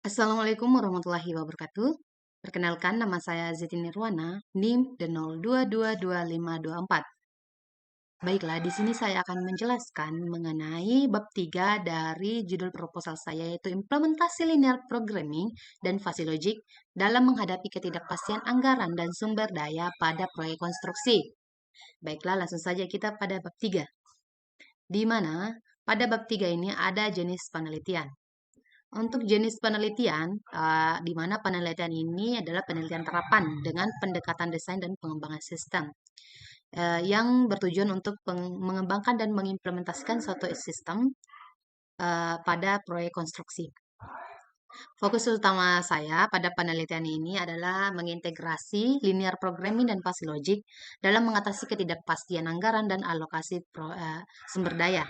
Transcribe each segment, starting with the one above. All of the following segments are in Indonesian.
Assalamualaikum warahmatullahi wabarakatuh. Perkenalkan, nama saya Zeti Nirwana, NIM dan 02222524. Baiklah, di sini saya akan menjelaskan mengenai bab 3 dari judul proposal saya, yaitu implementasi linear programming dan fuzzy logic dalam menghadapi ketidakpastian anggaran dan sumber daya pada proyek konstruksi. Baiklah, langsung saja kita pada bab 3, di mana pada bab 3 ini ada jenis penelitian. Untuk jenis penelitian, di mana penelitian ini adalah penelitian terapan dengan pendekatan desain dan pengembangan sistem, yang bertujuan untuk mengembangkan dan mengimplementasikan suatu sistem pada proyek konstruksi. Fokus utama saya pada penelitian ini adalah mengintegrasi linear programming dan fuzzy logic dalam mengatasi ketidakpastian anggaran dan alokasi sumber daya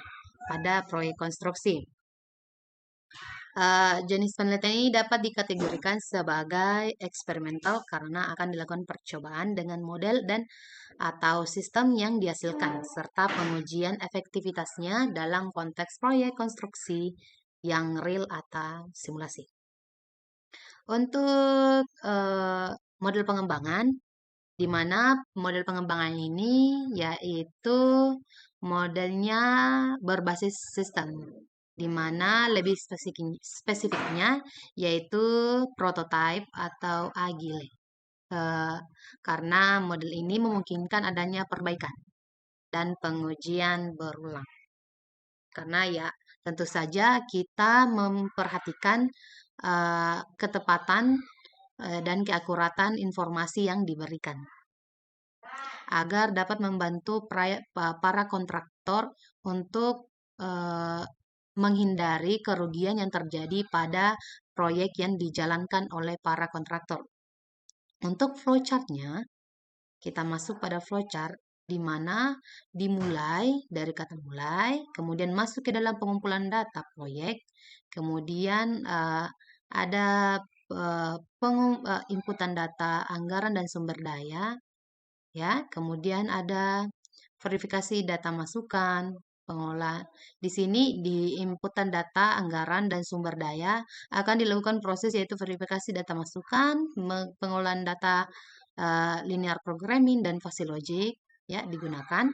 pada proyek konstruksi. Jenis penelitian ini dapat dikategorikan sebagai eksperimental karena akan dilakukan percobaan dengan model dan atau sistem yang dihasilkan, serta pengujian efektivitasnya dalam konteks proyek konstruksi yang real atau simulasi. Untuk model pengembangan, di mana model pengembangan ini yaitu modelnya berbasis sistem, di mana lebih spesifiknya yaitu prototype atau agile. Karena model ini memungkinkan adanya perbaikan dan pengujian berulang. Karena ya tentu saja kita memperhatikan ketepatan dan keakuratan informasi yang diberikan agar dapat membantu para kontraktor untuk menghindari kerugian yang terjadi pada proyek yang dijalankan oleh para kontraktor. Untuk flowchart-nya, kita masuk pada flowchart di mana dimulai dari kata mulai, kemudian masuk ke dalam pengumpulan data proyek, kemudian ada inputan data anggaran dan sumber daya, ya, kemudian ada verifikasi data masukan, pengolahan. Di sini di inputan data anggaran dan sumber daya akan dilakukan proses yaitu verifikasi data masukan, pengolahan data linear programming dan fuzzy logic ya digunakan.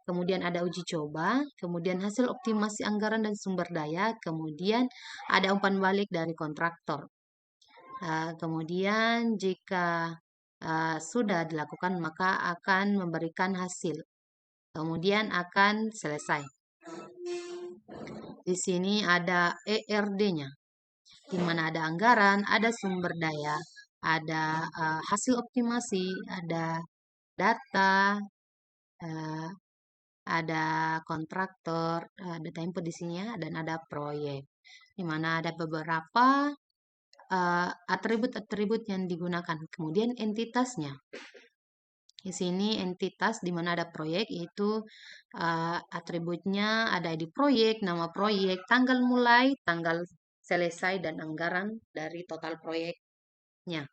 Kemudian ada uji coba, kemudian hasil optimasi anggaran dan sumber daya, kemudian ada umpan balik dari kontraktor. Kemudian jika sudah dilakukan maka akan memberikan hasil. Kemudian akan selesai. Di sini ada ERD-nya, di mana ada anggaran, ada sumber daya, ada hasil optimasi, ada data, ada kontraktor, data input di sini ya, dan ada proyek. Di mana ada beberapa atribut-atribut yang digunakan. Kemudian entitasnya. Di sini entitas di mana ada proyek itu atributnya ada ID proyek, nama proyek, tanggal mulai, tanggal selesai, dan anggaran dari total proyeknya.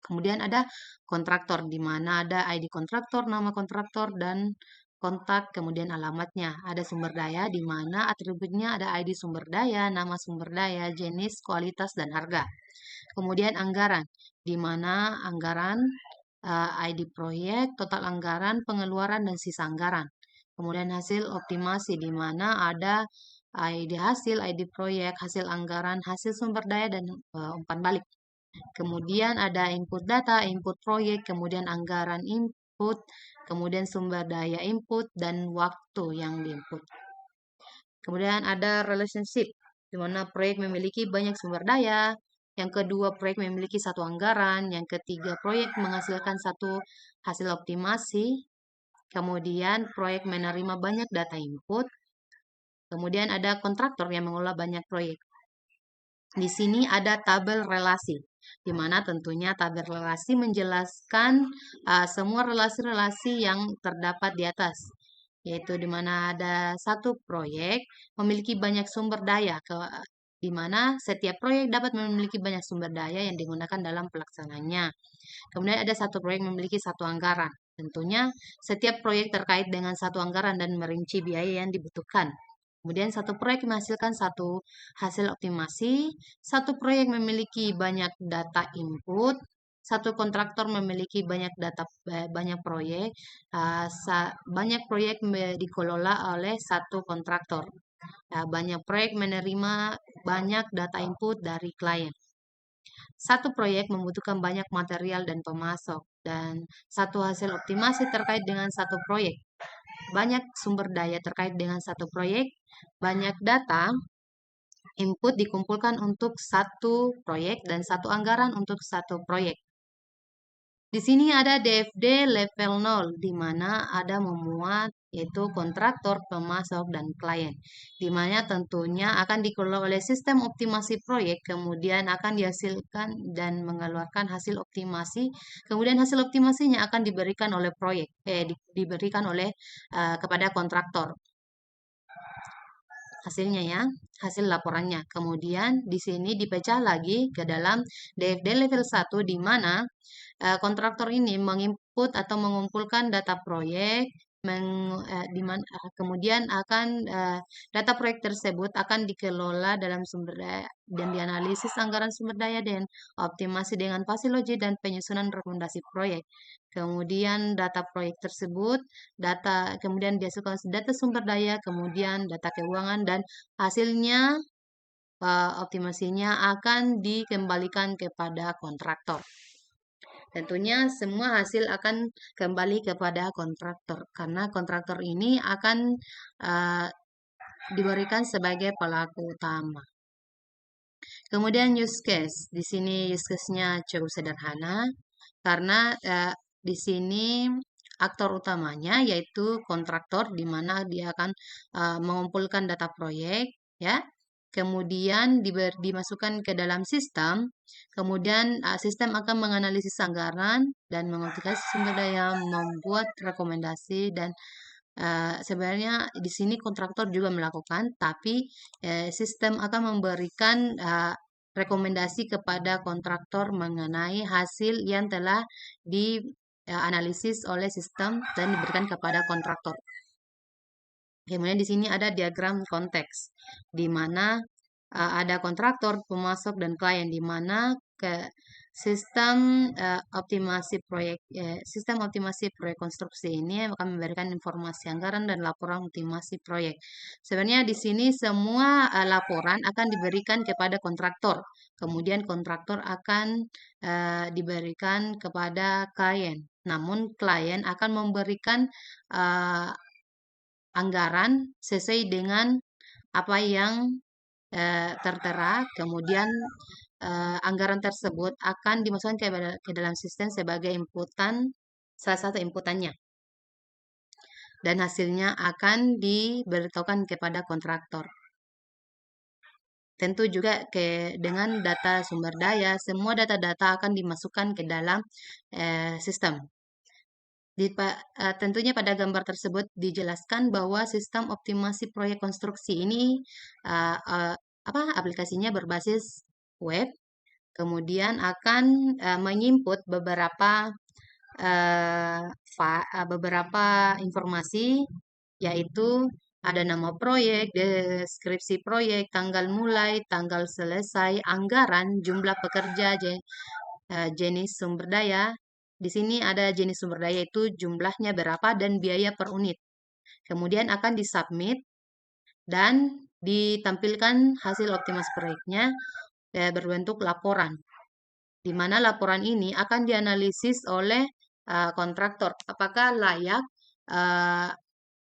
Kemudian ada kontraktor di mana ada ID kontraktor, nama kontraktor, dan kontak, kemudian alamatnya. Ada sumber daya di mana atributnya ada ID sumber daya, nama sumber daya, jenis, kualitas, dan harga. Kemudian anggaran, di mana anggaran, ID proyek, total anggaran, pengeluaran, dan sisa anggaran. Kemudian hasil optimasi, di mana ada ID hasil, ID proyek, hasil anggaran, hasil sumber daya, dan umpan balik. Kemudian ada input data, input proyek, kemudian anggaran input, kemudian sumber daya input, dan waktu yang diinput. Kemudian ada relationship, di mana proyek memiliki banyak sumber daya. Yang kedua, proyek memiliki satu anggaran. Yang ketiga, proyek menghasilkan satu hasil optimasi. Kemudian, proyek menerima banyak data input. Kemudian ada kontraktor yang mengolah banyak proyek. Di sini ada tabel relasi, di mana tentunya tabel relasi menjelaskan semua relasi-relasi yang terdapat di atas, yaitu di mana ada satu proyek memiliki banyak sumber daya, di mana setiap proyek dapat memiliki banyak sumber daya yang digunakan dalam pelaksanaannya. Kemudian ada satu proyek memiliki satu anggaran. Tentunya setiap proyek terkait dengan satu anggaran dan merinci biaya yang dibutuhkan. Kemudian satu proyek menghasilkan satu hasil optimasi, satu proyek memiliki banyak data input, satu kontraktor memiliki banyak proyek, banyak proyek dikelola oleh satu kontraktor. Banyak proyek menerima banyak data input dari klien. Satu proyek membutuhkan banyak material dan pemasok, dan satu hasil optimasi terkait dengan satu proyek. Banyak sumber daya terkait dengan satu proyek, banyak data input dikumpulkan untuk satu proyek, dan satu anggaran untuk satu proyek. Di sini ada DFD level 0, di mana ada memuat yaitu kontraktor, pemasok, dan klien. Di mana tentunya akan dikelola oleh sistem optimasi proyek, kemudian akan dihasilkan dan mengeluarkan hasil optimasi, kemudian hasil optimasinya akan diberikan oleh diberikan oleh kepada kontraktor. Hasilnya ya, hasil laporannya. Kemudian di sini dipecah lagi ke dalam DFD level 1, di mana kontraktor ini menginput atau mengumpulkan data proyek, kemudian data proyek tersebut akan dikelola dalam sumber daya dan dianalisis anggaran sumber daya dan optimasi dengan fase logik dan penyusunan rekomendasi proyek. Kemudian data proyek tersebut, kemudian dihasilkan data sumber daya, kemudian data keuangan, dan hasilnya optimasinya akan dikembalikan kepada kontraktor. Tentunya semua hasil akan kembali kepada kontraktor, karena kontraktor ini akan diberikan sebagai pelaku utama. Kemudian use case. Di sini use case-nya cukup sederhana, karena di sini aktor utamanya yaitu kontraktor, di mana dia akan mengumpulkan data proyek, ya. Kemudian dimasukkan ke dalam sistem, kemudian sistem akan menganalisis anggaran dan mengoptimasi sumber daya, membuat rekomendasi, dan sebenarnya di sini kontraktor juga melakukan, tapi sistem akan memberikan rekomendasi kepada kontraktor mengenai hasil yang telah dianalisis oleh sistem dan diberikan kepada kontraktor. Kemudian di sini ada diagram konteks, di mana ada kontraktor, pemasok, dan klien, di mana sistem optimasi proyek konstruksi ini akan memberikan informasi anggaran dan laporan optimasi proyek. Sebenarnya di sini semua laporan akan diberikan kepada kontraktor, kemudian kontraktor akan diberikan kepada klien. Namun klien akan memberikan anggaran sesuai dengan apa yang tertera, kemudian anggaran tersebut akan dimasukkan ke dalam sistem sebagai inputan, salah satu inputannya, dan hasilnya akan diberitahukan kepada kontraktor. Tentu juga dengan data sumber daya, semua data-data akan dimasukkan ke dalam sistem. Tentunya pada gambar tersebut dijelaskan bahwa sistem optimasi proyek konstruksi ini aplikasinya berbasis web, kemudian akan menginput beberapa informasi, yaitu ada nama proyek, deskripsi proyek, tanggal mulai, tanggal selesai, anggaran, jumlah pekerja, jenis sumber daya. Di sini ada jenis sumber daya itu jumlahnya berapa dan biaya per unit. Kemudian akan disubmit dan ditampilkan hasil optimasi proyeknya berbentuk laporan, di mana laporan ini akan dianalisis oleh kontraktor apakah layak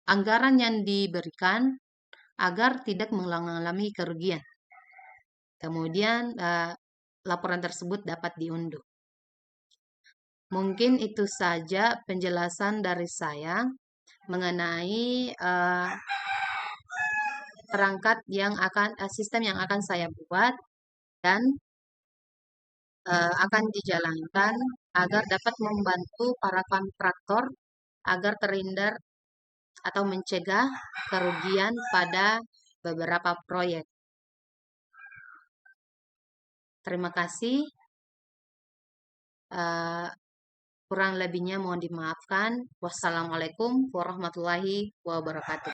anggaran yang diberikan agar tidak mengalami kerugian. Kemudian laporan tersebut dapat diunduh. Mungkin itu saja penjelasan dari saya mengenai sistem yang akan saya buat dan akan dijalankan agar dapat membantu para kontraktor agar terhindar atau mencegah kerugian pada beberapa proyek. Terima kasih. Kurang lebihnya mohon dimaafkan. Wassalamualaikum warahmatullahi wabarakatuh.